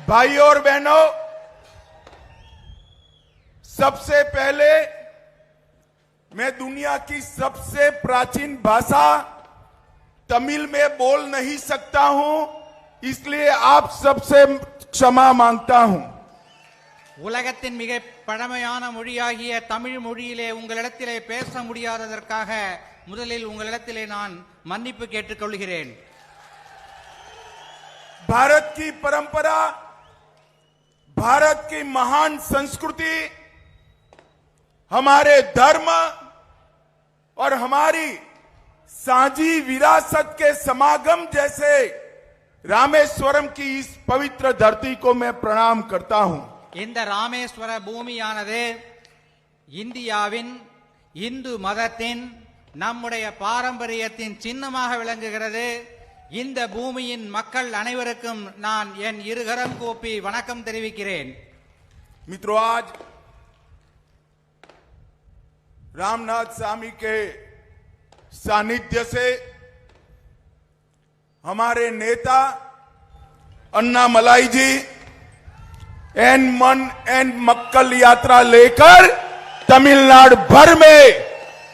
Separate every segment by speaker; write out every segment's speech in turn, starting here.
Speaker 1: भाइयों और बहनों, सबसे पहले मैं दुनिया की सबसे प्राचीन भाषा तमिल में बोल नहीं सकता हूं, इसलिए आप सबसे क्षमा मांगता हूं।
Speaker 2: உலகத்தின் மிக பழமையான மொழியாகிய தமிழ் மொழியிலே உங்களிடத்திலே பேச முடியாததற்காக முதலில் உங்களிடத்திலே நான் மன்னிப்பு கேட்டுக்கொள்கிறேன்।
Speaker 1: भारत की परंपरा, भारत की महान संस्कृति, हमारे धर्म और हमारी साझी विरासत के समागम जैसे रामेश्वरम की इस पवित्र धरती को मैं प्रणाम करता हूं।
Speaker 2: இந்த ராமேஸ்வர பூமியானது இந்தியாவின் இந்து மதத்தின் நம்முடைய பாரம்பரியத்தின் சின்னமாக விளங்குகிறது। இந்த பூமியின் மக்கள் அனைவருக்கும் நான் என் இருகரம் கூப்பி வணக்கம் தெரிவிக்கிறேன்।
Speaker 1: मित्रों, आज रामनाथ स्वामी के सानिध्य से हमारे नेता अन्नामलाई जी एन मन एन मक्कल यात्रा लेकर तमिलनाडु भर में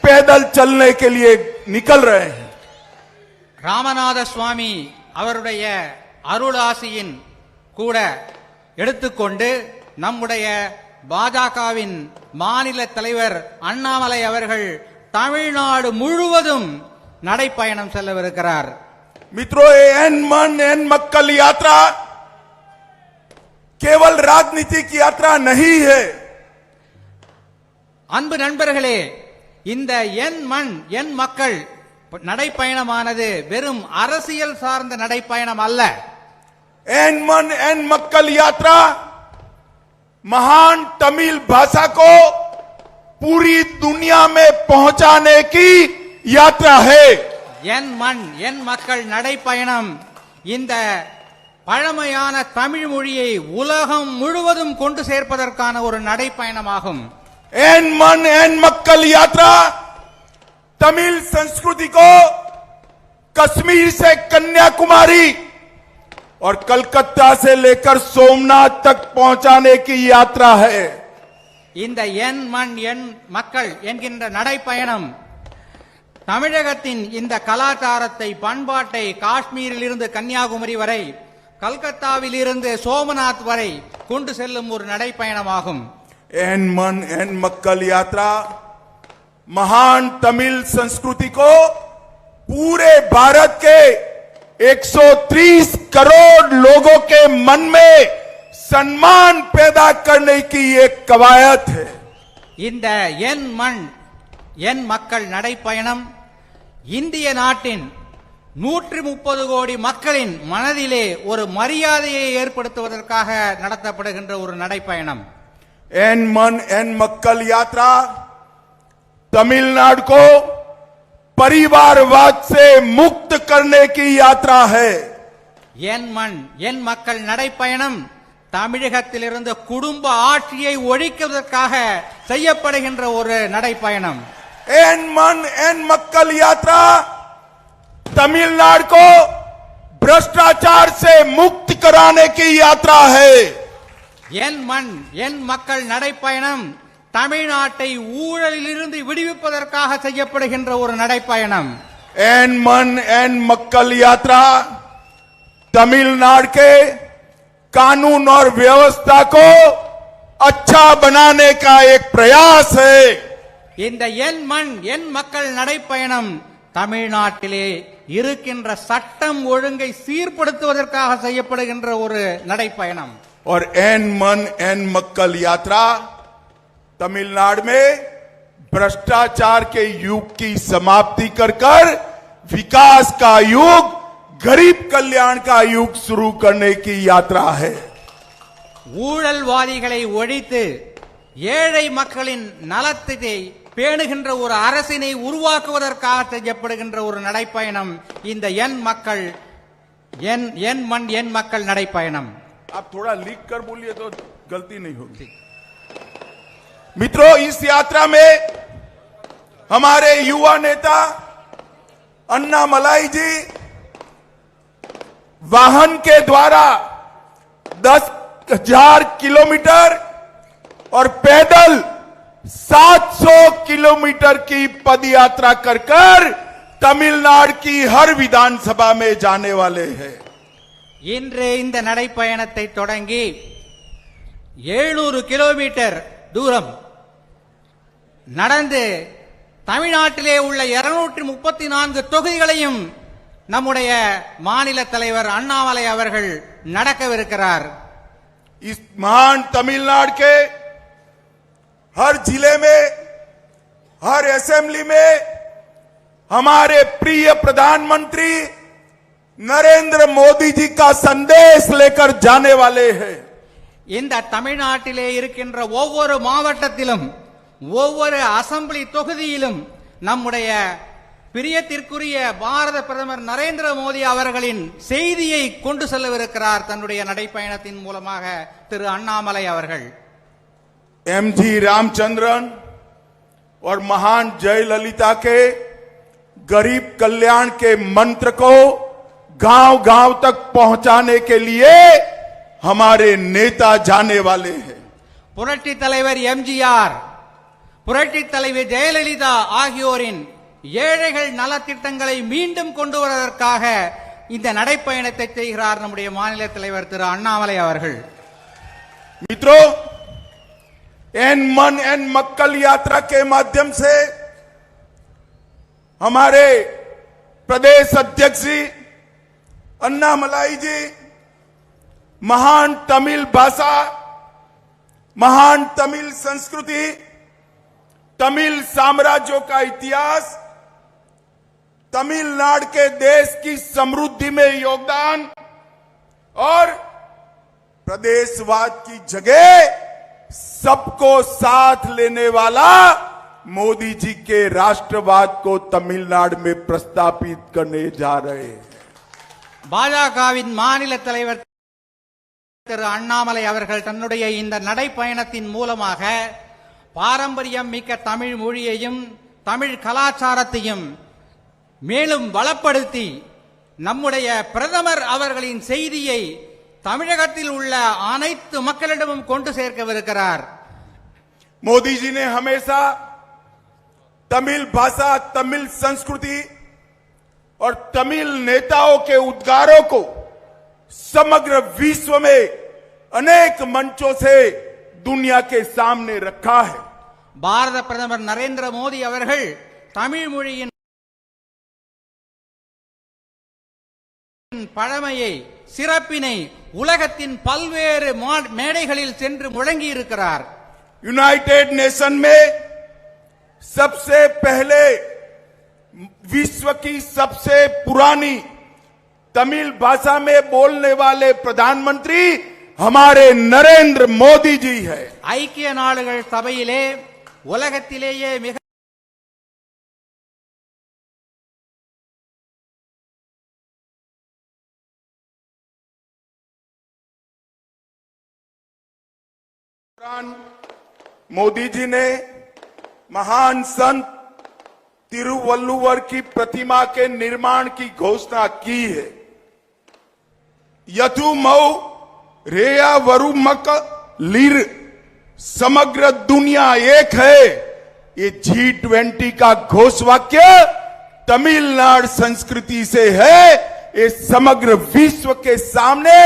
Speaker 1: पैदल चलने के लिए निकल रहे हैं।
Speaker 2: ராமநாத சுவாமி அவருடைய அருளாசியின் கூட எடுத்துக்கொண்டு நம்முடைய பாஜகவின் மாநில தலைவர் அண்ணாமலை அவர்கள் தமிழ்நாடு முழுவதும் நடைப்பயணம் செல்லவிருக்கிறார்।
Speaker 1: मित्रों, एन मन एन मक्कल यात्रा केवल राजनीतिक यात्रा नहीं है।
Speaker 2: அன்பு நண்பர்களே, இந்த என் மண் என் மக்கள் நடைப்பயணமானது வெறும் அரசியல் சார்ந்த நடைப்பயணம் அல்ல।
Speaker 1: एन मन एन मक्कल यात्रा महान तमिल भाषा को पूरी दुनिया में पहुंचाने की यात्रा है।
Speaker 2: என் மண் என் மக்கள் நடைப்பயணம் இந்த பழமையான தமிழ் மொழியை உலகம் முழுவதும் கொண்டு சேர்ப்பதற்கான ஒரு நடைப்பயணமாகும்।
Speaker 1: एन मन एन मक्कल यात्रा तमिल संस्कृति को कश्मीर से कन्याकुमारी और कलकत्ता से लेकर सोमनाथ तक पहुंचाने की यात्रा है।
Speaker 2: இந்த என் மண் என் மக்கள் என்கின்ற நடைப்பயணம் தமிழகத்தின் இந்த கலாச்சாரத்தை பண்பாட்டை காஷ்மீரில் இருந்து கன்னியாகுமரி வரை கல்கத்தாவில் இருந்து சோமநாத் வரை கொண்டு செல்லும் ஒரு நடைப்பயணமாகும்।
Speaker 1: एन मन एन मक्कल यात्रा महान तमिल संस्कृति को पूरे भारत के 130 करोड़ लोगों के मन में सम्मान पैदा करने की एक कवायद है।
Speaker 2: இந்த என் மண் என் மக்கள் நடைப்பயணம் இந்திய நாட்டின் 130 கோடி மக்களின் மனதிலே ஒரு மரியாதையை ஏற்படுத்துவதற்காக நடத்தப்படுகின்ற ஒரு நடைப்பயணம்।
Speaker 1: एन मन एन मक्कल यात्रा तमिलनाडु को परिवारवाद से मुक्त करने की यात्रा है।
Speaker 2: என் மண் என் மக்கள் நடைப்பயணம் தமிழகத்திலிருந்து குடும்ப ஆட்சியை ஒழிப்பதற்காக செய்யப்படுகின்ற ஒரு நடைப்பயணம்।
Speaker 1: एन मन एन मक्कल यात्रा तमिलनाडु को भ्रष्टाचार से मुक्त कराने की यात्रा है।
Speaker 2: என் மண் என் மக்கள் நடைப்பயணம் தமிழ்நாட்டை ஊழலிலிருந்து விடுவிப்பதற்காக செய்யப்படுகின்ற ஒரு நடைப்பயணம்।
Speaker 1: एन मन एन मक्कल यात्रा तमिलनाडु के कानून और व्यवस्था को अच्छा बनाने का एक प्रयास है।
Speaker 2: இந்த என் மண் என் மக்கள் நடைப்பயணம் தமிழ்நாட்டிலே இருக்கின்ற சட்டம் ஒழுங்கை சீர்படுத்துவதற்காக செய்யப்படுகின்ற ஒரு நடைப்பயணம்।
Speaker 1: और एन मन एन मक्कल यात्रा तमिलनाडु में भ्रष्टाचार के युग की समाप्ति कर विकास का युग, गरीब कल्याण का युग शुरू करने की यात्रा है।
Speaker 2: ஊழல்வாதிகளை ஒழித்து ஏழை மக்களின் நலத்தை பேணுகின்ற ஒரு அரசினை உருவாக்குவதற்காக செய்யப்படுகின்ற ஒரு நடைப்பயணம் இந்த என் மக்கள் என் மண் என் மக்கள் நடைப்பயணம்।
Speaker 1: आप थोड़ा लिख कर बोलिए तो गलती नहीं होगी। मित्रों, इस यात्रा में हमारे युवा नेता अन्नामलाई जी वाहन के द्वारा 10,000 किलोमीटर और पैदल 700 किलोमीटर की पदयात्रा कर तमिलनाडु की हर विधानसभा में जाने वाले हैं।
Speaker 2: இன்று இந்த நடைப்பயணத்தை தொடங்கி 700 கிலோமீட்டர் தூரம் நடந்து தமிழ்நாட்டிலே உள்ள 234 தொகுதிகளையும் நம்முடைய மாநில தலைவர் அண்ணாமலை அவர்கள் நடக்கவிருக்கிறார்।
Speaker 1: इस महान तमिलनाडु के हर जिले में, हर असेंबली में हमारे प्रिय प्रधानमंत्री नरेंद्र मोदी जी का संदेश लेकर जाने वाले हैं।
Speaker 2: இந்த தமிழ்நாட்டிலே இருக்கின்ற ஒவ்வொரு மாவட்டத்திலும் ஒவ்வொரு அசெம்பிளி தொகுதியிலும் நம்முடைய பிரியத்திற்குரிய பாரத பிரதமர் நரேந்திர மோடி அவர்களின் செய்தியை கொண்டு செல்லவிருக்கிறார் தன்னுடைய நடைப்பயணத்தின் மூலமாக திரு அண்ணாமலை அவர்கள்।
Speaker 1: एमजी रामचंद्रन और महान जयललिता के गरीब कल्याण के मंत्र को गांव-गांव तक पहुंचाने के लिए हमारे नेता जाने वाले हैं।
Speaker 2: புரட்சி தலைவர் எம்ஜிஆர், புரட்சி தலைவர் ஜெயலலிதா ஆகியோரின் ஏழைகள் நலத்திட்டங்களை மீண்டும் கொண்டு வருவதற்காக இந்த நடைப்பயணத்தை செய்கிறார் நம்முடைய மாநில தலைவர் திரு அண்ணாமலை அவர்கள்।
Speaker 1: मित्रों, एन मन एन मक्कल यात्रा के माध्यम से हमारे प्रदेश अध्यक्ष जी अन्नामलाई जी महान तमिल भाषा, महान तमिल संस्कृति, तमिल साम्राज्यों का इतिहास, तमिलनाडु के देश की समृद्धि में योगदान और प्रदेशवाद की जगह सबको साथ लेने वाला मोदी जी के राष्ट्रवाद को तमिलनाडु में प्रस्तापित करने जा रहे हैं।
Speaker 2: பாஜகவின் மாநில தலைவர் திரு அண்ணாமலை அவர்கள் தன்னுடைய இந்த நடைப்பயணத்தின் மூலமாக பாரம்பரியம் மிக்க தமிழ் மொழியையும் தமிழ் கலாச்சாரத்தையும் மேலும் வளப்படுத்தி நம்முடைய பிரதமர் அவர்களின் செய்தியை தமிழகத்தில் உள்ள அனைத்து மக்களிடமும் கொண்டு சேர்க்கவிருக்கிறார்।
Speaker 1: मोदी जी ने हमेशा तमिल भाषा, तमिल संस्कृति और तमिल नेताओं के उद्गारों को समग्र विश्व में अनेक मंचों से दुनिया के सामने रखा है।
Speaker 2: பாரத பிரதமர் நரேந்திர மோடி அவர்கள் தமிழ் மொழியின் பழமையை, சிறப்பினை உலகத்தின் பல்வேறு மேடைகளில் சென்று முழங்கி இருக்கிறார்।
Speaker 1: यूनाइटेड नेशन में सबसे पहले विश्व की सबसे पुरानी तमिल भाषा में बोलने वाले प्रधानमंत्री हमारे नरेंद्र मोदी जी है।
Speaker 2: ஐக்கிய நாடுகள் சபையிலே உலகத்திலேயே மிக
Speaker 1: मोदी जी ने महान संत तिरुवल्लुवर की प्रतिमा के निर्माण की घोषणा की है। यथु मऊ रेया वरुमक लीर, समग्र दुनिया एक है, ये G20 का घोषवाक्य तमिलनाडु संस्कृति से है। ये समग्र विश्व के सामने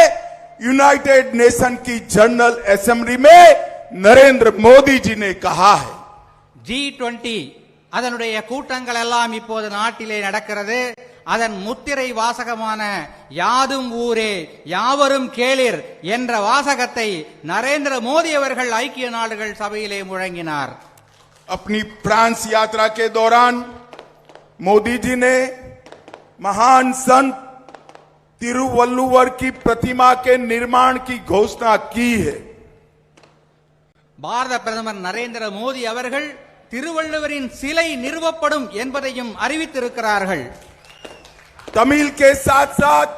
Speaker 1: यूनाइटेड नेशन की जनरल असेंबली में नरेंद्र मोदी जी ने कहा है।
Speaker 2: G20 அதனுடைய கூட்டங்கள் எல்லாம் இப்போது நாட்டிலே நடக்கிறது। அதன் முத்திரை வாசகமான யாதும் ஊரே யாவரும் கேளிர் என்ற வாசகத்தை நரேந்திர மோடி அவர்கள் ஐக்கிய நாடுகள் சபையிலே முழங்கினார்।
Speaker 1: अपनी फ्रांस यात्रा के दौरान मोदी जी ने महान संत तिरुवल्लुवर की प्रतिमा के निर्माण की घोषणा की है।
Speaker 2: பாரத பிரதமர் நரேந்திர மோடி அவர்கள் திருவள்ளுவரின் சிலை நிறுவப்படும் என்பதையும் அறிவித்திருக்கிறார்கள்।
Speaker 1: तमिल के साथ साथ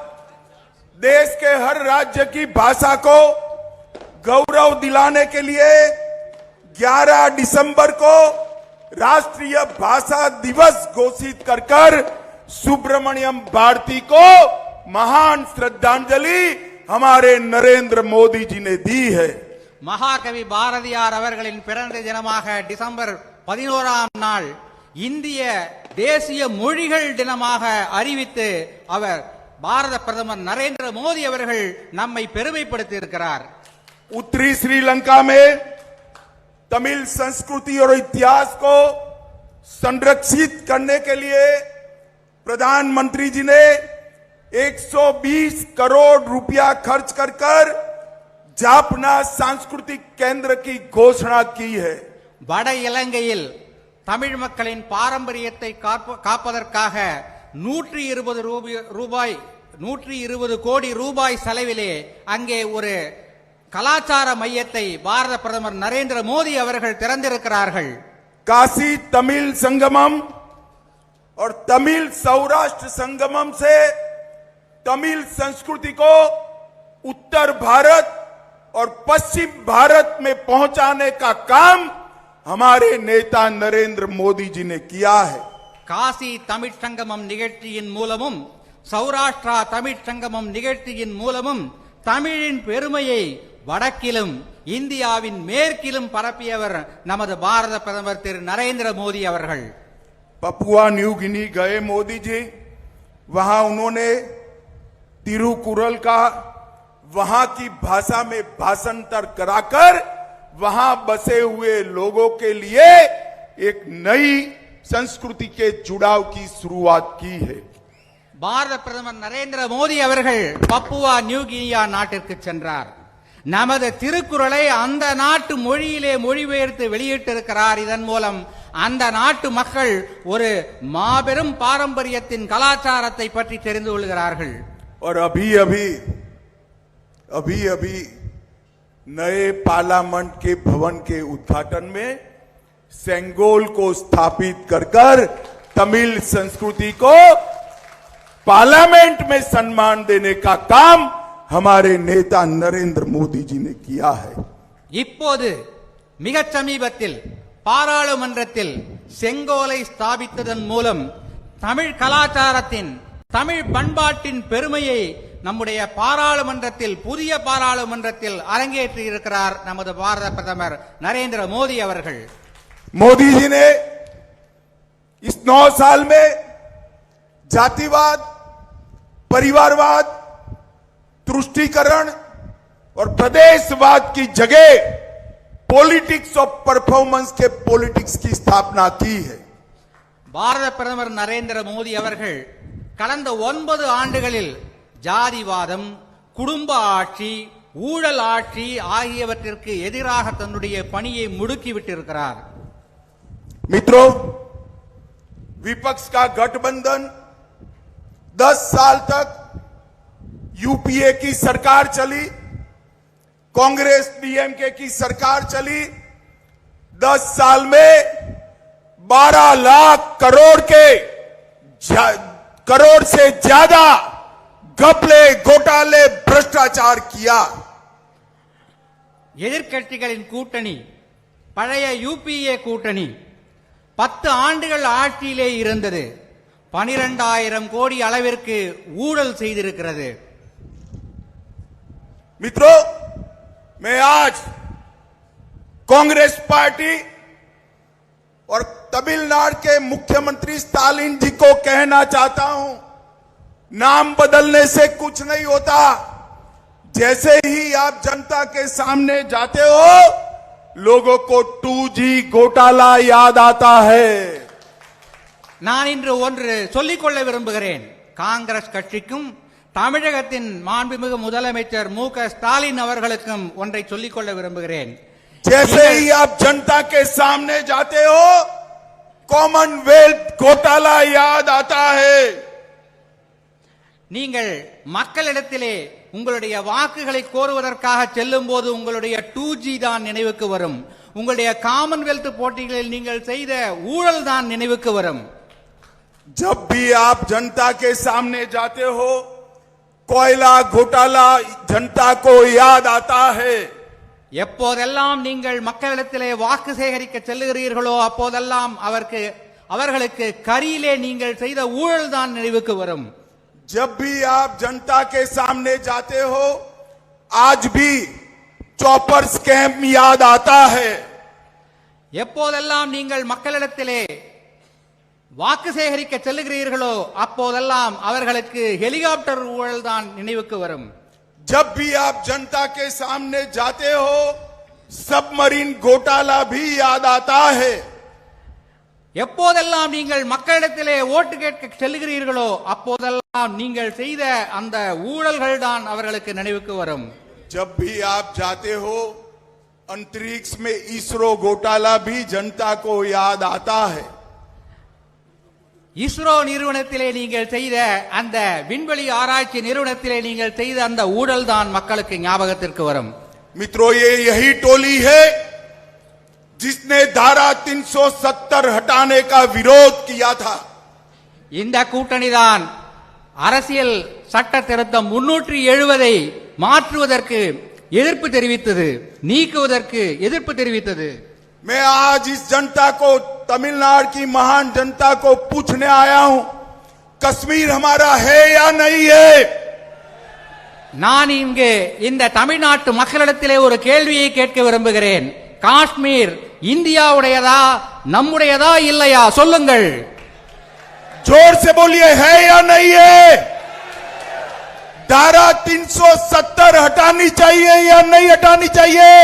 Speaker 1: देश के हर राज्य की भाषा को गौरव दिलाने के लिए 11 दिसंबर को राष्ट्रीय भाषा दिवस घोषित कर सुब्रमण्यम भारती को महान श्रद्धांजलि हमारे नरेंद्र मोदी जी ने दी है।
Speaker 2: மகாகவி பாரதியார் அவர்களின் பிறந்த தினமாக டிசம்பர் 11ஆம் நாள் இந்திய தேசிய மொழிகள் தினமாக அறிவித்து அவர் பாரத பிரதமர் நரேந்திர மோடி அவர்கள் நம்மை பெருமைப்படுத்தி இருக்கிறார்।
Speaker 1: उत्तरी श्रीलंका में तमिल संस्कृति और इतिहास को संरक्षित करने के लिए प्रधानमंत्री जी ने 120 करोड़ रुपया खर्च कर जापना सांस्कृतिक केंद्र की घोषणा की है।
Speaker 2: வட இலங்கையில் தமிழ் மக்களின் பாரம்பரியத்தை காப்பதற்காக 120 கோடி ரூபாய் செலவிலே அங்கே ஒரு கலாச்சார மையத்தை பாரத பிரதமர் நரேந்திர மோடி அவர்கள் திறந்திருக்கிறார்கள்।
Speaker 1: काशी तमिल संगमम और तमिल सौराष्ट्र संगमम से तमिल संस्कृति को उत्तर भारत और पश्चिम भारत में पहुंचाने का काम हमारे नेता नरेंद्र मोदी जी ने किया है।
Speaker 2: காசி தமிழ் சங்கமம் நிகழ்ச்சியின் மூலமும் சௌராஷ்டிரா தமிழ் சங்கமம் நிகழ்ச்சியின் மூலமும் தமிழின் பெருமையை வடக்கிலும் இந்தியாவின் மேற்கிலும் பரப்பியவர் நமது பாரத பிரதமர் திரு நரேந்திர மோடி அவர்கள்।
Speaker 1: पपुआ न्यू गिनी गए मोदी जी, वहां उन्होंने तिरुकुरल का वहां की भाषा में भाषांतर कराकर वहां बसे हुए लोगों के लिए एक नई संस्कृति के जुड़ाव की शुरुआत की है।
Speaker 2: பாரத பிரதமர் நரேந்திர மோடி அவர்கள் பப்புவா நியூ கினியா நாட்டிற்கு சென்றார்। நமது திருக்குறளை அந்த நாட்டு மொழியிலே மொழிபெயர்த்து வெளியிட்டிருக்கிறார்। இதன் மூலம் அந்த நாட்டு மக்கள் ஒரு மாபெரும் பாரம்பரியத்தின் கலாச்சாரத்தை பற்றி தெரிந்து கொள்கிறார்கள்।
Speaker 1: और अभी अभी नए पार्लियामेंट के भवन के उद्घाटन में सेंगोल को स्थापित कर तमिल संस्कृति को पार्लियामेंट में सम्मान देने का काम हमारे नेता नरेंद्र मोदी जी ने किया है।
Speaker 2: இப்போது மிகச் சமீபத்தில் பாராளுமன்றத்தில் செங்கோலை ஸ்தாபித்ததன் மூலம் தமிழ் கலாச்சாரத்தின் தமிழ் பண்பாட்டின் பெருமையை நம்முடைய பாராளுமன்றத்தில் புதிய பாராளுமன்றத்தில் அரங்கேற்றி இருக்கிறார் நமது பாரத பிரதமர் நரேந்திர மோடி அவர்கள்।
Speaker 1: मोदी जी ने इस 9 साल में जातिवाद, परिवारवाद, तुष्टीकरण और प्रदेशवाद की जगह पॉलिटिक्स ऑफ परफॉर्मेंस के पॉलिटिक्स की स्थापना की है।
Speaker 2: பாரத பிரதமர் நரேந்திர மோடி அவர்கள் கடந்த 9 ஆண்டுகளில் ஜாதிவாதம், குடும்ப ஆட்சி, ஊழல் ஆட்சி ஆகியவற்றிற்கு எதிராக தன்னுடைய பணியை முடுக்கிவிட்டிருக்கிறார்।
Speaker 1: मित्रों, विपक्ष का गठबंधन 10 साल तक यूपीए की सरकार चली, कांग्रेस डीएमके की सरकार चली। 10 साल में 12 लाख करोड़ से ज्यादा घपले, घोटाले, भ्रष्टाचार किया।
Speaker 2: எதிர்க்கட்சிகளின் கூட்டணி பழைய யூபிஏ கூட்டணி 10 ஆண்டுகள் ஆட்சியிலே இருந்தது। 12,000 கோடி அளவிற்கு ஊழல் செய்திருக்கிறது।
Speaker 1: मित्रों, मैं आज कांग्रेस पार्टी और तमिलनाडु के मुख्यमंत्री स्टालिन जी को कहना चाहता हूं, नाम बदलने से कुछ नहीं होता। जैसे ही आप जनता के सामने जाते हो, लोगों को 2G घोटाला याद आता है।
Speaker 2: நான் இன்று ஒன்று சொல்லிக்கொள்ள விரும்புகிறேன்। காங்கிரஸ் கட்சிக்கும் தமிழகத்தின் மாண்புமிகு முதலமைச்சர் மு.க. ஸ்டாலின் அவர்களுக்கும் ஒன்றை சொல்லிக்கொள்ள விரும்புகிறேன்।
Speaker 1: जैसे ही आप जनता के सामने जाते हो, कॉमनवेल्थ घोटाला याद आता है।
Speaker 2: நீங்கள் மக்களிடத்திலே உங்களுடைய வாக்குகளை கோருவதற்காக செல்லும் போது உங்களுடைய 2G தான் நினைவுக்கு வரும்। உங்களுடைய காமன்வெல்த் போட்டிகளில் நீங்கள் செய்த ஊழல் தான் நினைவுக்கு வரும்।
Speaker 1: जब भी आप जनता के सामने जाते हो, कोयला घोटाला जनता को याद आता है।
Speaker 2: எப்போதெல்லாம் நீங்கள் மக்களிடத்திலே வாக்கு சேகரிக்க செல்லுகிறீர்களோ அப்போதெல்லாம் அவர்களுக்கு கரியிலே நீங்கள் செய்த ஊழல் தான் நினைவுக்கு வரும்.
Speaker 1: जब भी आप जनता के सामने जाते हो आज भी चॉपर स्कैम याद आता है.
Speaker 2: எப்போதெல்லாம் நீங்கள் மக்களிடத்திலே வாக்கு சேகரிக்க செல்லுகிறீர்களோ அப்போதெல்லாம் அவர்களுக்கு ஹெலிகாப்டர் ஊழல் தான் நினைவுக்கு வரும்.
Speaker 1: जब भी आप जनता के सामने जाते हो सबमरीन घोटाला भी याद आता है.
Speaker 2: எப்போதெல்லாம் நீங்கள் மக்களிடத்திலே ஓட்டு கேட்க செல்லுகிறீர்களோ அப்போதெல்லாம் நீங்கள் செய்த அந்த ஊழல்கள் தான் அவர்களுக்கு நினைவுக்கு வரும்.
Speaker 1: जब भी आप जाते हो अंतरिक्ष में इसरो घोटाला भी जनता को याद आता है.
Speaker 2: இஸ்ரோ நிறுவனத்திலே நீங்கள் செய்த அந்த விண்வெளி ஆராய்ச்சி நிறுவனத்திலே நீங்கள் செய்த அந்த ஊழல் தான் மக்களுக்கு ஞாபகத்திற்கு வரும்.
Speaker 1: मित्रों ये यही टोली है जिसने धारा 370 हटाने का विरोध किया था.
Speaker 2: இந்த கூட்டணிதான் அரசியல் சட்ட திருத்தம் 370 மாற்றுவதற்கு எதிர்ப்பு தெரிவித்தது, நீக்குவதற்கு எதிர்ப்பு தெரிவித்தது.
Speaker 1: मैं आज इस जनता को तमिलनाडु की महान जनता को पूछने आया हूं कश्मीर हमारा है या नहीं है.
Speaker 2: நான் இங்கு இந்த தமிழ்நாட்டு மக்களிடத்திலே ஒரு கேள்வியை கேட்க விரும்புகிறேன். காஷ்மீர் இந்தியாவுடையதா நம்முடையதா இல்லையா சொல்லுங்கள்.
Speaker 1: जोर से बोलिए है या नहीं है. धारा 370 हटानी चाहिए या नहीं हटानी चाहिए.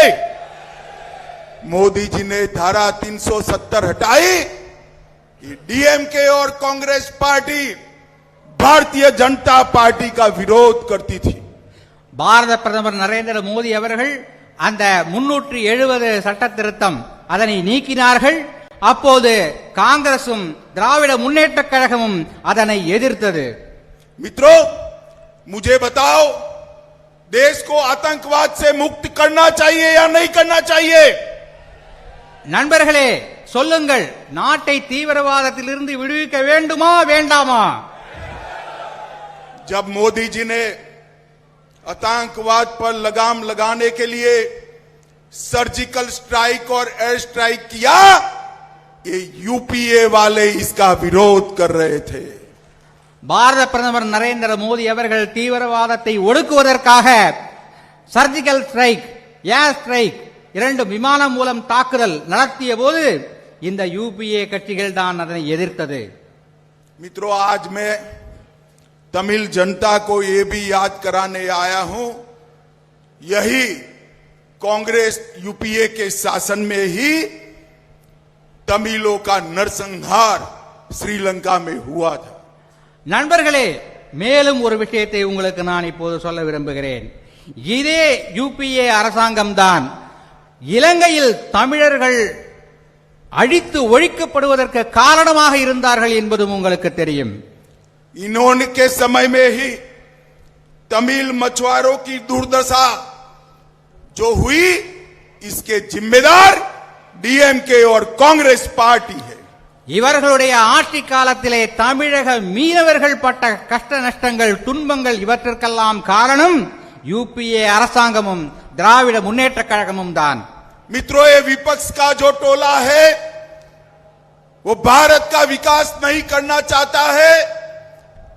Speaker 1: मोदी जी ने धारा 370 हटाई. डीएमके और कांग्रेस पार्टी भारतीय जनता पार्टी का विरोध करती थी.
Speaker 2: பாரத பிரதமர் நரேந்திர மோடி அவர்கள் அந்த 370 சட்ட திருத்தம் அதனை நீக்கினார்கள். அப்போது காங்கிரசும் திராவிட முன்னேற்ற கழகமும் அதனை எதிர்த்தது.
Speaker 1: मित्रों मुझे बताओ देश को आतंकवाद से मुक्त करना चाहिए या नहीं करना चाहिए.
Speaker 2: நண்பர்களே சொல்லுங்கள், நாட்டை தீவிரவாதத்திலிருந்து விடுவிக்க வேண்டுமா வேண்டாமா.
Speaker 1: जब मोदी जी ने आतंकवाद पर लगाम लगाने के लिए सर्जिकल स्ट्राइक और एयर स्ट्राइक किया ये यूपीए वाले इसका विरोध कर रहे थे.
Speaker 2: பாரத பிரதமர் நரேந்திர மோடி அவர்கள் தீவிரவாதத்தை ஒடுக்குவதற்காக சர்ஜிக்கல் ஸ்ட்ரைக், ஏர் ஸ்ட்ரைக் இரண்டு விமானம் மூலம் தாக்குதல் நடத்திய போது இந்த யூபிஏ கட்சிகள் தான் அதனை எதிர்த்தது.
Speaker 1: मित्रों आज मैं तमिल जनता को ये भी याद कराने आया हूं यही कांग्रेस यूपीए के शासन में ही तमिलों का नरसंहार श्रीलंका में हुआ था.
Speaker 2: நண்பர்களே மேலும் ஒரு விஷயத்தை உங்களுக்கு நான் இப்போது சொல்ல விரும்புகிறேன். இதே யூபிஏ அரசாங்கம் தான் இலங்கையில் தமிழர்கள் அழித்து ஒழிக்கப்படுவதற்கு காரணமாக இருந்தார்கள் என்பதும் உங்களுக்கு தெரியும்.
Speaker 1: इन्होंने के समय में ही तमिल मछुआरों की दुर्दशा जो हुई इसके जिम्मेदार डीएमके और कांग्रेस पार्टी है.
Speaker 2: இவர்களுடைய ஆட்சி காலத்திலே தமிழக மீனவர்கள் பட்ட கஷ்ட நஷ்டங்கள், துன்பங்கள் இவற்றிற்கெல்லாம் காரணம் யூபிஏ அரசாங்கமும் திராவிட முன்னேற்ற கழகமும் தான்.
Speaker 1: मित्रों ये विपक्ष का जो टोला है वो भारत का विकास नहीं करना चाहता है,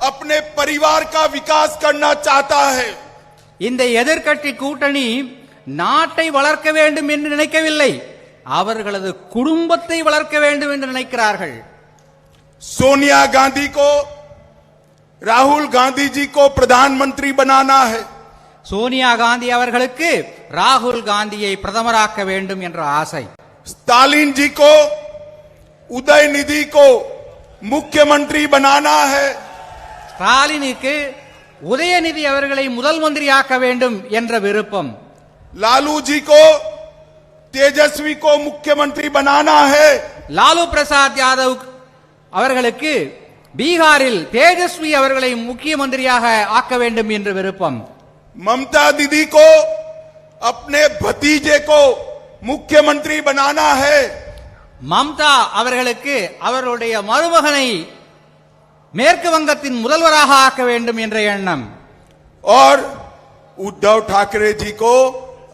Speaker 1: अपने परिवार का विकास करना चाहता है.
Speaker 2: இந்த எதிர்க்கட்சி கூட்டணி நாட்டை வளர்க்க வேண்டும் என்று நினைக்கவில்லை, அவர்களது குடும்பத்தை வளர்க்க வேண்டும் என்று நினைக்கிறார்கள்.
Speaker 1: सोनिया गांधी को राहुल गांधी जी को प्रधानमंत्री बनाना है.
Speaker 2: சோனியா காந்தி அவர்களுக்கு ராகுல் காந்தியை பிரதமராக்க வேண்டும் என்ற ஆசை.
Speaker 1: स्टालिन जी को उदयनिधि को मुख्यमंत्री बनाना है.
Speaker 2: ஸ்டாலினுக்கு உதயநிதி அவர்களை முதல் மந்திரியாக்க வேண்டும் என்ற விருப்பம்.
Speaker 1: लालू जी को तेजस्वी को मुख्यमंत्री बनाना है.
Speaker 2: லாலு பிரசாத் யாதவ் அவர்களுக்கு பீகாரில் தேஜஸ்வி அவர்களை முக்கிய மந்திரியாக ஆக்க வேண்டும் என்ற விருப்பம்.
Speaker 1: ममता दीदी को अपने भतीजे को मुख्यमंत्री बनाना है.
Speaker 2: மம்தா அவர்களுக்கு அவர்களுடைய மருமகனை மேற்கு வங்கத்தின் முதல்வராக ஆக்க வேண்டும் என்ற எண்ணம்.
Speaker 1: और उद्धव ठाकरे जी को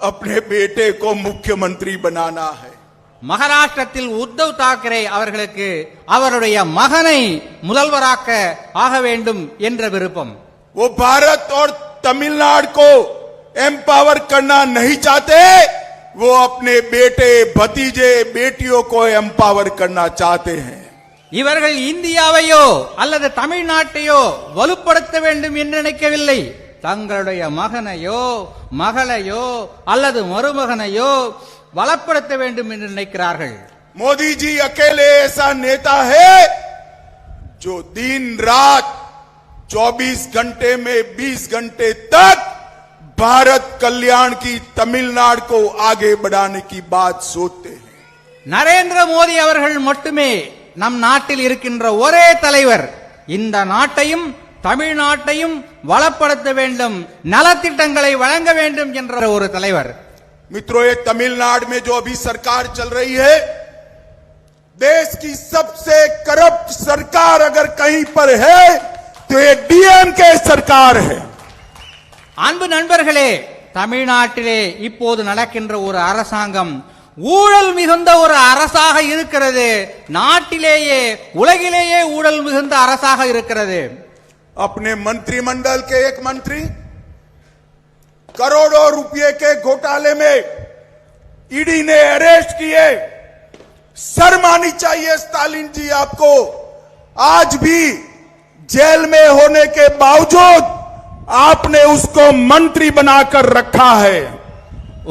Speaker 1: अपने बेटे को मुख्यमंत्री बनाना है।
Speaker 2: மகாராஷ்டிரத்தில் உத்தவ் தாக்கரே அவர்களுக்கு அவருடைய மகனை முதல்வராக்க ஆக வேண்டும் என்ற விருப்பம்.
Speaker 1: वो भारत और तमिलनाडु को एम्पावर करना नहीं चाहते, वो अपने बेटे भतीजे बेटियों को एम्पावर करना चाहते हैं।
Speaker 2: இவர்கள் இந்தியாவையோ அல்லது தமிழ்நாட்டையோ வலுப்படுத்த வேண்டும் என்று நினைக்கவில்லை. தங்களுடைய மகனையோ மகளையோ அல்லது மருமகனையோ வளப்படுத்த வேண்டும் என்று நினைக்கிறார்கள்.
Speaker 1: मोदी जी अकेले ऐसा नेता है जो दिन रात 24 घंटे में 20 घंटे तक भारत कल्याण की तमिलनाडु को आगे बढ़ाने की बात सोचते हैं।
Speaker 2: நரேந்திர மோடி அவர்கள் மட்டுமே நம் நாட்டில் இருக்கின்ற ஒரே தலைவர் இந்த நாட்டையும் தமிழ்நாட்டையும் வளப்படுத்த வேண்டும், நலத்திட்டங்களை வழங்க வேண்டும் என்ற ஒரு தலைவர்.
Speaker 1: मित्रों, ये तमिलनाडु में जो अभी सरकार चल रही है, देश की सबसे करप्ट सरकार अगर कहीं पर है तो ये डीएमके सरकार है।
Speaker 2: அன்பு நண்பர்களே, தமிழ்நாட்டிலே இப்போது நடக்கின்ற ஒரு அரசாங்கம் ஊழல் மிகுந்த ஒரு அரசாக இருக்கிறது. நாட்டிலேயே உலகிலேயே ஊழல் மிகுந்த அரசாக இருக்கிறது.
Speaker 1: अपने मंत्रिमंडल के एक मंत्री करोड़ों रुपए के घोटाले में ईडी ने अरेस्ट किए। शर्म आनी चाहिए स्टालिन जी आपको। आज भी जेल में होने के बावजूद आपने उसको मंत्री बनाकर रखा है।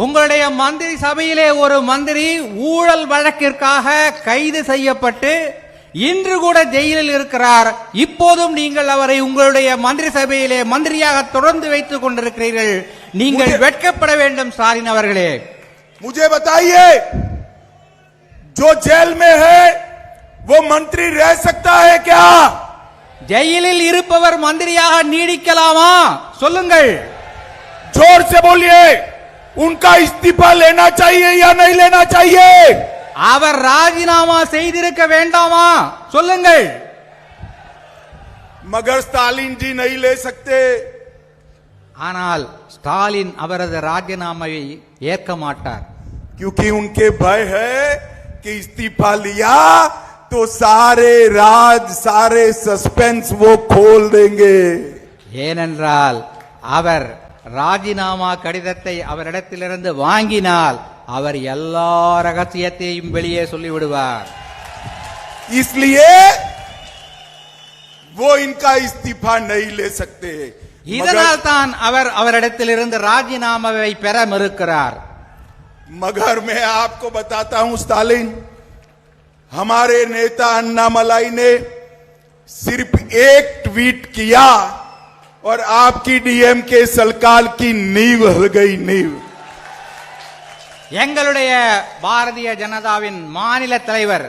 Speaker 2: உங்களுடைய மந்திரி சபையிலே ஒரு மந்திரி ஊழல் வழக்கிற்காக கைது செய்யப்பட்டு இன்று கூட ஜெயிலில் இருக்கிறார். இப்போதும் நீங்கள் அவரை உங்களுடைய மந்திரி சபையிலே மந்திரியாக தொடர்ந்து வைத்துக் கொண்டிருக்கிறீர்கள். நீங்கள் வெட்கப்பட வேண்டும் ஸ்டாலின் அவர்களே.
Speaker 1: मुझे बताइए, जो जेल में है वो मंत्री रह सकता है क्या?
Speaker 2: ஜெயிலில் இருப்பவர் மந்திரியாக நீடிக்கலாமா? சொல்லுங்கள்.
Speaker 1: जोर से बोलिए, उनका इस्तीफा लेना चाहिए या नहीं लेना चाहिए?
Speaker 2: அவர் ராஜினாமா செய்திருக்க வேண்டாமா? சொல்லுங்கள்.
Speaker 1: मगर स्टालिन जी नहीं ले सकते।
Speaker 2: ஆனால் ஸ்டாலின் அவரது ராஜினாமாவை ஏற்க மாட்டார்.
Speaker 1: क्योंकि उनके भय है कि इस्तीफा लिया तो सारे राज सारे सस्पेंस वो खोल देंगे।
Speaker 2: ஏனென்றால் அவர் ராஜினாமா கடிதத்தை அவரிடத்திலிருந்து வாங்கினால் அவர் எல்லா ரகசியத்தையும் வெளியே சொல்லிவிடுவார்.
Speaker 1: इसलिए वो इनका इस्तीफा नहीं ले सकते।
Speaker 2: இதனால் தான் அவர் அவரிடத்திலிருந்து ராஜினாமாவை பெற மறுக்கிறார்.
Speaker 1: मगर मैं आपको बताता हूं स्टालिन, हमारे नेता अन्नामलाई ने सिर्फ एक ट्वीट किया और आपकी डीएमके सरकार की नींव हिल गई। नींव
Speaker 2: எங்களுடைய பாரதிய ஜனதாவின் மாநில தலைவர்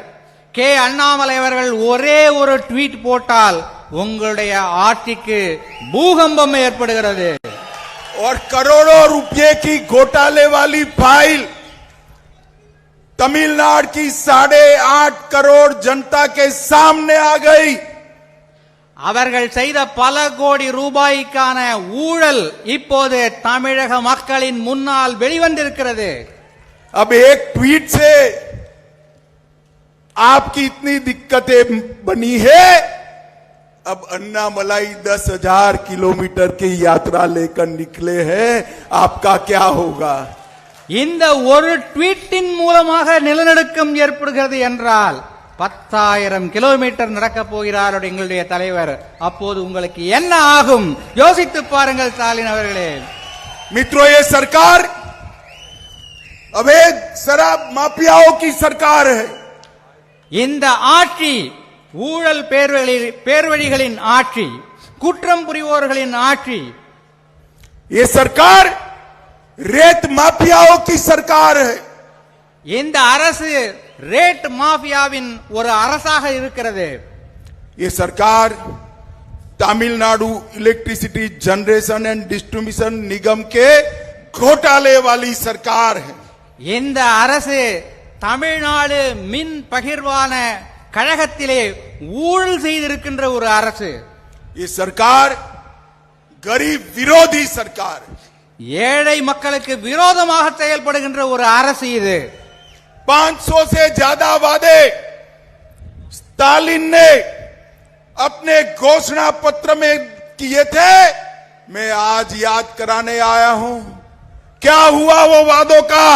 Speaker 2: கே அண்ணாமலை அவர்கள் ஒரே ஒரு ட்வீட் போட்டால் உங்களுடைய ஆட்சிக்கு பூகம்பம் ஏற்படுகிறது.
Speaker 1: और करोड़ों रुपए की घोटाले वाली फाइल तमिलनाडु की 8.5 करोड़ जनता के सामने आ गई।
Speaker 2: அவர்கள் செய்த பல கோடி ரூபாய்க்கான ஊழல் இப்போது தமிழக மக்களின் முன்னால் வெளிவந்திருக்கிறது.
Speaker 1: अब एक ट्वीट से आपकी इतनी दिक्कतें बनी है, अब अन्नामलाई 10,000 किलोमीटर की यात्रा लेकर निकले हैं, आपका क्या होगा?
Speaker 2: இந்த ஒரு ட்வீட்டின் மூலமாக நிலநடுக்கம் ஏற்படுகிறது என்றால் 10,000 கிலோமீட்டர் நடக்கப் போகிறார் எங்களுடைய தலைவர். அப்போது உங்களுக்கு என்ன ஆகும்? யோசித்து பாருங்கள் ஸ்டாலின் அவர்களே.
Speaker 1: मित्रों, ये सरकार अवैध शराब माफियाओं की सरकार है।
Speaker 2: இந்த ஆட்சி ஊழல் பேர்வழிகளின் ஆட்சி, குற்றம் புரிவோர்களின் ஆட்சி.
Speaker 1: ये सरकार रेत माफियाओं की सरकार है।
Speaker 2: இந்த அரசு ரேட் மாஃபியாவின் ஒரு அரசாக இருக்கிறது.
Speaker 1: ये सरकार Tamil Nadu electricity generation and distribution निगम के घोटाले वाली सरकार है।
Speaker 2: இந்த அரசு தமிழ்நாடு மின் பகிர்வான கழகத்திலே ஊழல் செய்திருக்கின்ற ஒரு அரசு.
Speaker 1: ये सरकार गरीब विरोधी सरकार है।
Speaker 2: ஏழை மக்களுக்கு விரோதமாக செயல்படுகின்ற ஒரு அரசு இது.
Speaker 1: 500 से ज्यादा वादे स्टालिन ने अपने घोषणा पत्र में किए थे, मैं आज याद कराने आया हूं. क्या हुआ वो वादों का?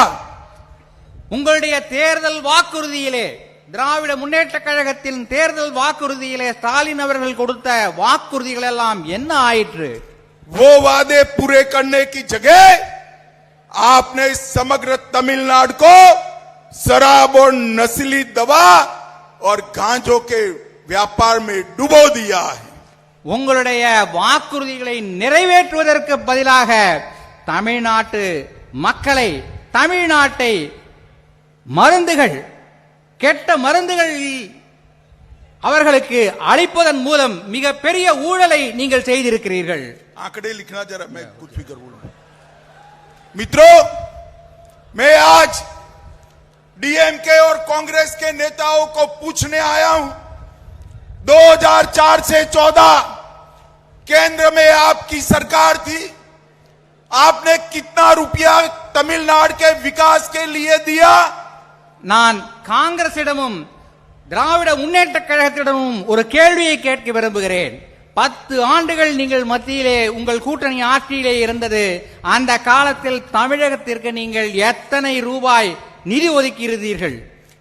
Speaker 2: உங்களுடைய தேர்தல் வாக்குறுதியிலே, திராவிட முன்னேற்ற கழகத்தின் தேர்தல் வாக்குறுதியிலே ஸ்டாலின் அவர்கள் கொடுத்த வாக்குறுதிகள் எல்லாம் என்ன ஆயிற்று?
Speaker 1: वो वादे पूरे करने की जगह आपने समग्र तमिलनाडु को शराब और नस्ली दवा और गांजों के व्यापार में डुबो दिया है.
Speaker 2: உங்களுடைய வாக்குறுதிகளை நிறைவேற்றுவதற்கு பதிலாக தமிழ்நாட்டு மக்களை, தமிழ்நாட்டை மருந்துகள், கெட்ட மருந்துகள் அவர்களுக்கு அளிப்பதன் மூலம் மிகப்பெரிய ஊழலை நீங்கள் செய்திருக்கிறீர்கள்.
Speaker 1: आंकड़े लिखना जरा, मैं कुछ फिक्र बोलूं. मित्रों, मैं आज डीएमके और कांग्रेस के नेताओं को पूछने आया हूं, 2004 से 14 केंद्र में आपकी सरकार थी, आपने कितना रुपया तमिलनाडु के विकास के लिए दिया?
Speaker 2: நான் காங்கிரசிடமும் திராவிட முன்னேற்ற கழகத்திடமும் ஒரு கேள்வியை கேட்க விரும்புகிறேன். 10 ஆண்டுகள் நீங்கள் மத்தியிலே உங்கள் கூட்டணி ஆட்சியிலே இருந்தது. அந்த காலத்தில் தமிழகத்திற்கு நீங்கள் எத்தனை ரூபாய் நிதி ஒதுக்கியிருந்தீர்கள்?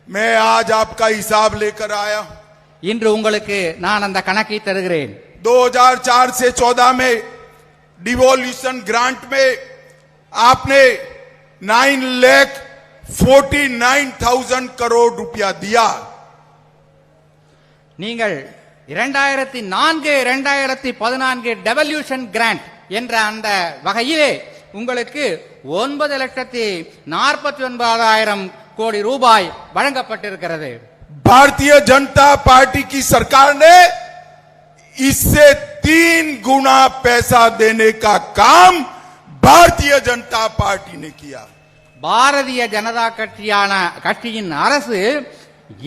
Speaker 1: मैं आज आपका हिसाब लेकर आया हूं.
Speaker 2: இன்று உங்களுக்கு நான் அந்த கணக்கை தருகிறேன்.
Speaker 1: 2004 से 14 में डिवोल्यूशन ग्रांट में आपने 9,49,000 करोड़ रुपया दिया.
Speaker 2: நீங்கள் 2004-2014 டெவல்யூஷன் கிராண்ட் என்ற அந்த வகையிலே உங்களுக்கு 9,49,000 கோடி ரூபாய் வழங்கப்பட்டிருக்கிறது.
Speaker 1: भारतीय जनता पार्टी की सरकार ने इससे 3 गुना पैसा देने का काम भारतीय जनता पार्टी ने किया.
Speaker 2: பாரதிய ஜனதா கட்சியின் அரசு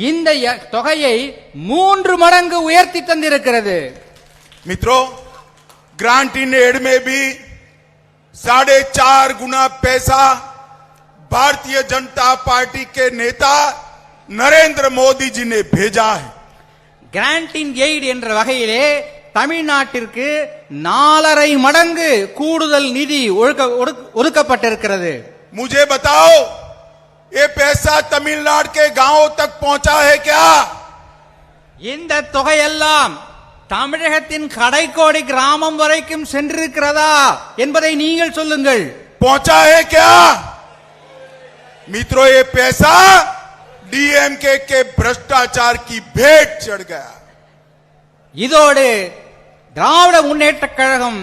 Speaker 2: இந்த தொகையை 3 மடங்கு உயர்த்தி தந்திருக்கிறது.
Speaker 1: मित्रों, ग्रांट इन एड में भी 4.5 गुना पैसा भारतीय जनता पार्टी के नेता नरेंद्र मोदी जी ने भेजा है.
Speaker 2: கிராண்ட் இன் எய்ட் என்ற வகையிலே தமிழ்நாட்டிற்கு 4.5 மடங்கு கூடுதல் நிதி ஒதுக்கப்பட்டிருக்கிறது.
Speaker 1: मुझे बताओ, ये पैसा तमिलनाडु के गांवों तक पहुंचा है क्या?
Speaker 2: இந்த தொகையெல்லாம் தமிழகத்தின் கடைக்கோடி கிராமம் வரைக்கும் சென்றிருக்கிறதா என்பதை நீங்கள் சொல்லுங்கள்.
Speaker 1: पहुंचा है क्या? मित्रों, ये पैसा डीएमके के भ्रष्टाचार की भेंट चढ़ गया.
Speaker 2: இதோடு திராவிட முன்னேற்ற கழகம்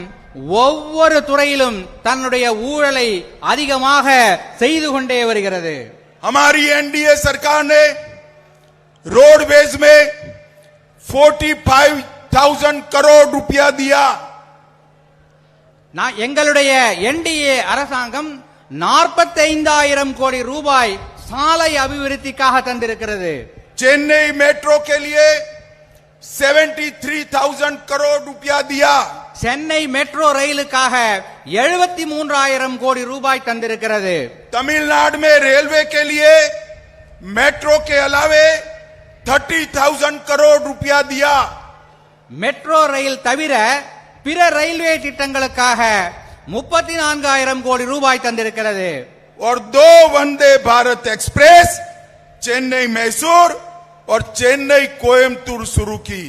Speaker 2: ஒவ்வொரு துறையிலும் தன்னுடைய ஊழலை அதிகமாக செய்து கொண்டே வருகிறது.
Speaker 1: हमारी एनडीए सरकार ने रोडवेज में 45,000 करोड़ रुपया दिया.
Speaker 2: எங்களுடைய என்டிஏ அரசாங்கம் 45,000 கோடி ரூபாய் சாலை அபிவிருத்திக்காக தந்திருக்கிறது.
Speaker 1: चेन्नई मेट्रो के लिए 73,000 करोड़ रुपया दिया.
Speaker 2: சென்னை மெட்ரோ ரயிலுக்காக 73,000 கோடி ரூபாய் தந்திருக்கிறது.
Speaker 1: तमिलनाडु में रेलवे के लिए मेट्रो के अलावे 30,000 करोड़ रुपया दिया.
Speaker 2: மெட்ரோ ரயில் தவிர பிற ரயில்வே திட்டங்களுக்காக 34,000 கோடி ரூபாய் தந்திருக்கிறது.
Speaker 1: और 2 वंदे भारत एक्सप्रेस चेन्नई मैसूर और चेन्नई कोयम्बटूर शुरू की.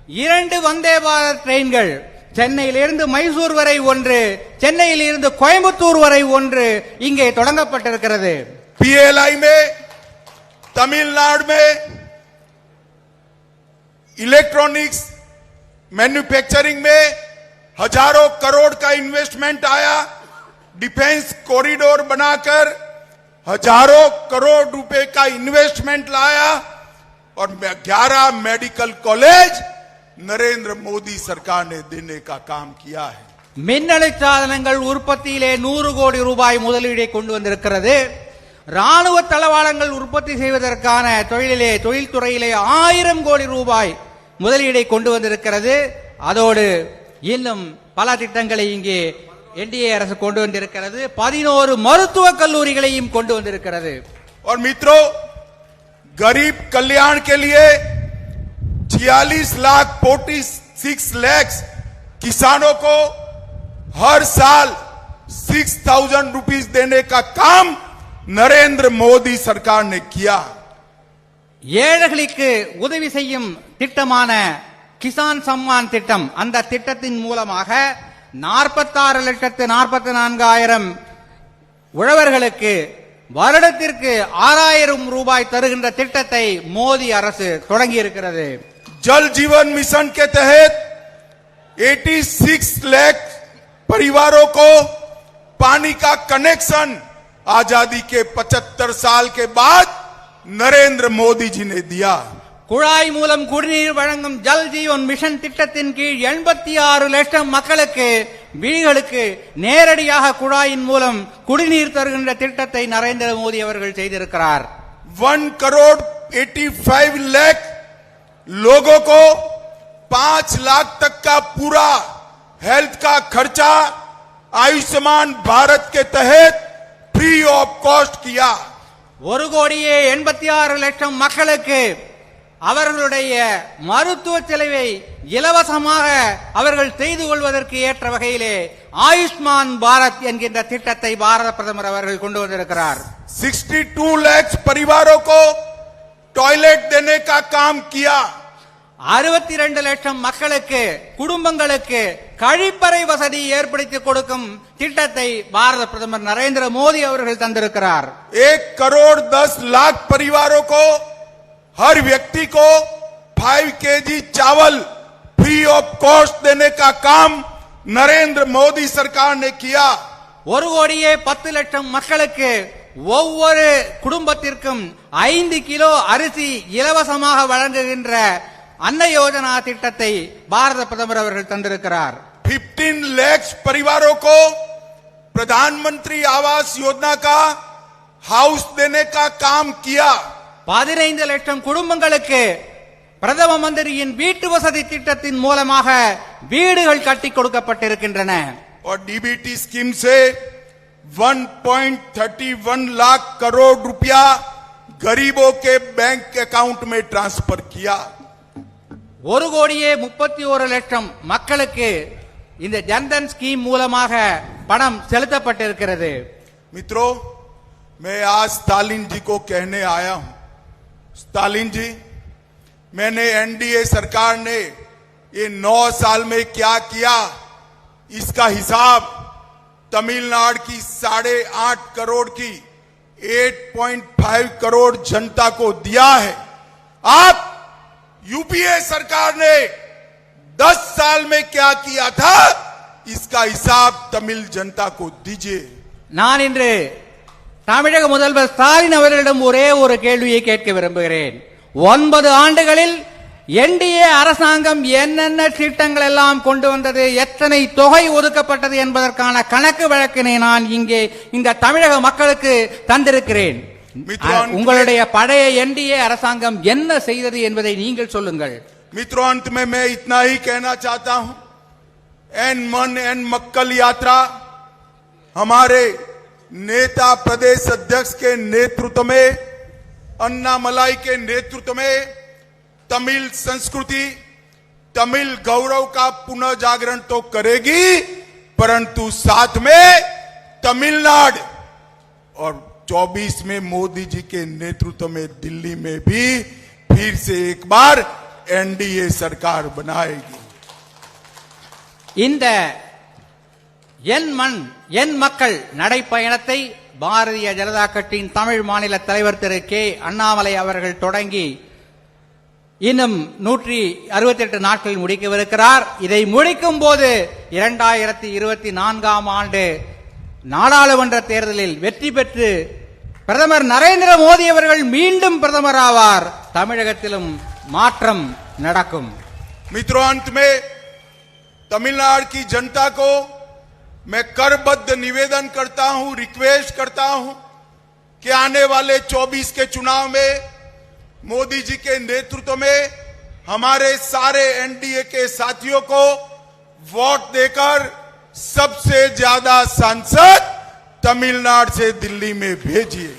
Speaker 2: 2 வந்தே பாரத் ட்ரெயின்கள், சென்னையிலிருந்து மைசூர் வரை ஒன்று, சென்னையிலிருந்து கோயம்புத்தூர் வரை ஒன்று இங்கே தொடங்கப்பட்டிருக்கிறது.
Speaker 1: पीएलआई में तमिलनाडु में इलेक्ट्रॉनिक्स मैन्युफैक्चरिंग में हजारों करोड़ का इन्वेस्टमेंट आया. डिफेंस कॉरिडोर बनाकर हजारों करोड़ रुपए का इन्वेस्टमेंट लाया और 11 मेडिकल कॉलेज नरेंद्र मोदी सरकार ने देने का काम किया है.
Speaker 2: மின்னணு சாதனங்கள் உற்பத்தியிலே 100 கோடி ரூபாய் முதலீடை கொண்டு வந்திருக்கிறது. ராணுவ தளவாடங்கள் உற்பத்தி செய்வதற்கான தொழில்துறையிலே 1000 கோடி ரூபாய் முதலீடை கொண்டு வந்திருக்கிறது. அதோடு இன்னும் பல திட்டங்களை இங்கே என்டிஏ அரசு கொண்டு வந்திருக்கிறது. 11 மருத்துவக் கல்லூரிகளையும் கொண்டு வந்திருக்கிறது.
Speaker 1: और मित्रों, गरीब कल्याण के लिए 46 लाख किसानों को हर साल 6,000 रुपीस देने का काम नरेंद्र मोदी सरकार ने किया.
Speaker 2: ஏழைகளுக்கு உதவி செய்யும் திட்டமான கிசான் சம்மான் திட்டம், அந்த திட்டத்தின் மூலமாக 46,44,000 உழவர்களுக்கு வருடத்திற்கு 6,000 ரூபாய் தருகின்ற திட்டத்தை மோடி அரசு தொடங்கி இருக்கிறது.
Speaker 1: जल जीवन मिशन के तहत 86 लाख परिवारों को पानी का कनेक्शन आजादी के 75 साल के बाद नरेंद्र मोदी जी ने दिया.
Speaker 2: குழாய் மூலம் குடிநீர் வழங்கும் ஜல் ஜீவன் மிஷன் திட்டத்தின் கீழ் 86 லட்சம் மக்களுக்கு வீடுகளுக்கு நேரடியாக குழாயின் மூலம் குடிநீர் தருகின்ற திட்டத்தை நரேந்திர மோடி அவர்கள் செய்திருக்கிறார்.
Speaker 1: 1,85 लाख लोगों को 5 लाख तक का पूरा हेल्थ का खर्चा आयुष्मान भारत के तहत फ्री ऑफ कॉस्ट किया.
Speaker 2: 1,86 லட்சம் மக்களுக்கு அவர்களுடைய மருத்துவ செலவை இலவசமாக அவர்கள் செய்து கொள்வதற்கு ஏற்ற வகையிலே ஆயுஷ்மான் பாரத் என்கின்ற திட்டத்தை பாரத பிரதமர் அவர்கள் கொண்டு வந்திருக்கிறார்.
Speaker 1: 62 लाख परिवारों को टॉयलेट देने का काम किया.
Speaker 2: 62 லட்சம் மக்களுக்கு குடும்பங்களுக்கு கழிப்பறை வசதி ஏற்படுத்தி கொடுக்கும் திட்டத்தை பாரத பிரதமர் நரேந்திர மோடி அவர்கள் தந்திருக்கிறார்.
Speaker 1: 1,10,00,000 परिवारों को हर व्यक्ति को 5 kg चावल फ्री ऑफ कॉस्ट देने का काम नरेंद्र मोदी सरकार ने किया.
Speaker 2: 1,10,00,000 மக்களுக்கு ஒவ்வொரு குடும்பத்திற்கும் 5 கிலோ அரிசி இலவசமாக வழங்குகின்ற அன்ன யோஜனா திட்டத்தை பாரத பிரதமர் அவர்கள் தந்திருக்கிறார்.
Speaker 1: 15 लाख परिवारों को प्रधानमंत्री आवास योजना का हाउस देने का काम किया.
Speaker 2: 15 லட்சம் குடும்பங்களுக்கு பிரதம மந்திரியின் வீட்டு வசதி திட்டத்தின் மூலமாக வீடுகள் கட்டி கொடுக்கப்பட்டிருக்கின்றன.
Speaker 1: और डीबीटी स्कीम से 1.31 लाख करोड़ रुपया गरीबों के बैंक अकाउंट में ट्रांसफर किया.
Speaker 2: 1,31,00,000 மக்களுக்கு இந்த ஜன்தன் ஸ்கீம் மூலமாக பணம் செலுத்தப்பட்டிருக்கிறது.
Speaker 1: मित्रों, मैं आज स्टालिन जी को कहने आया हूं. स्टालिन जी, मैंने एनडीए सरकार ने ये 9 साल में क्या किया, इसका हिसाब तमिलनाडु की 8.5 करोड़ की 8.5 करोड़ जनता को दिया है. आप यूपीए सरकार ने 10 साल में क्या किया था, इसका हिसाब तमिल जनता को दीजिए.
Speaker 2: நான் இன்று தமிழக முதல்வர் ஸ்டாலின் அவர்களிடம் ஒரே ஒரு கேள்வியை கேட்க விரும்புகிறேன். 9 ஆண்டுகளில் என்டிஏ அரசாங்கம் என்னென்ன திட்டங்கள் எல்லாம் கொண்டு வந்தது, எத்தனை தொகை ஒதுக்கப்பட்டது என்பதற்கான கணக்கு வழக்கினை நான் இங்கே இந்த தமிழக மக்களுக்கு தந்திருக்கிறேன். உங்களுடைய பழைய என்டிஏ அரசாங்கம் என்ன செய்தது என்பதை நீங்கள் சொல்லுங்கள்.
Speaker 1: मित्रों, अंत में मैं इतना ही कहना चाहता हूं. एन मन एन मक्कल यात्रा हमारे नेता प्रदेश अध्यक्ष के नेतृत्व में, अन्नामलाई के नेतृत्व में तमिल संस्कृति, तमिल गौरव का पुनः जागरण तो करेगी, परंतु साथ में तमिलनाडु और 24 में मोदी जी के नेतृत्व में दिल्ली में भी फिर से एक बार एनडीए सरकार बनाएगी.
Speaker 2: இந்த என் மண் என் மக்கள் நடைப்பயணத்தை பாரதிய ஜனதா கட்சியின் தமிழ் மாநில தலைவர் திரு கே அண்ணாமலை அவர்கள் தொடங்கி இன்னும் 168 நாட்களில் முடிக்கவிருக்கிறார். இதை முடிக்கும் போது 2024 ஆண்டு நாடாளுமன்ற தேர்தலில் வெற்றி பெற்று பிரதமர் நரேந்திர மோடி அவர்கள் மீண்டும் பிரதமர் ஆவார். தமிழகத்திலும் மாற்றம் நடக்கும்.
Speaker 1: मित्रों, अंत में तमिलनाडु की जनता को मैं करबद्ध निवेदन करता हूं, रिक्वेस्ट करता हूं कि आने वाले 24 के चुनाव में मोदी जी के नेतृत्व में हमारे सारे एनडीए के साथियों को वोट देकर सबसे ज्यादा सांसद तमिलनाडु से दिल्ली में भेजिए।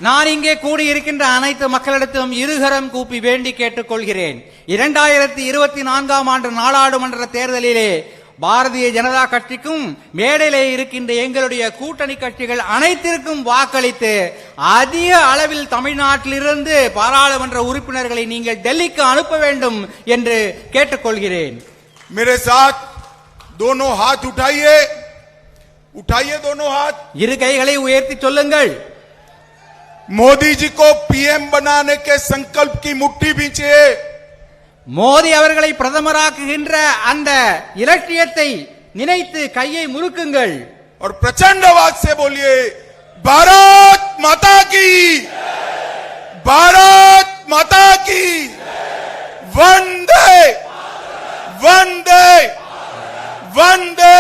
Speaker 2: நான் இங்கே கூடியிருக்கின்ற அனைத்து மக்களிடத்திலும் இருகரம் கூப்பி வேண்டி கேட்டுக்கொள்கிறேன். 2024ஆம் ஆண்டு நாடாளுமன்ற தேர்தலிலே பாரதிய ஜனதா கட்சிக்கும் மேடையிலே இருக்கின்ற எங்களுடைய கூட்டணி கட்சிகள் அனைத்திற்கும் வாக்களித்து அதிக அளவில் தமிழ்நாட்டிலிருந்து பாராளுமன்ற உறுப்பினர்களை நீங்கள் டெல்லிக்கு அனுப்ப வேண்டும் என்று கேட்டுக்கொள்கிறேன்.
Speaker 1: मेरे साथ दोनों हाथ उठाइए, उठाइए दोनों हाथ।
Speaker 2: இரு கைகளை உயர்த்தி சொல்லுங்கள்.
Speaker 1: मोदी जी को पीएम बनाने के संकल्प की मुट्ठी भींचिए।
Speaker 2: மோடி அவர்களை பிரதமராக்குகின்ற அந்த இலட்சியத்தை நினைத்து கையை முறுக்குங்கள்.
Speaker 1: और प्रचंड आवाज से बोलिए, भारत माता की, भारत माता की, वंदे वंदे वंदे।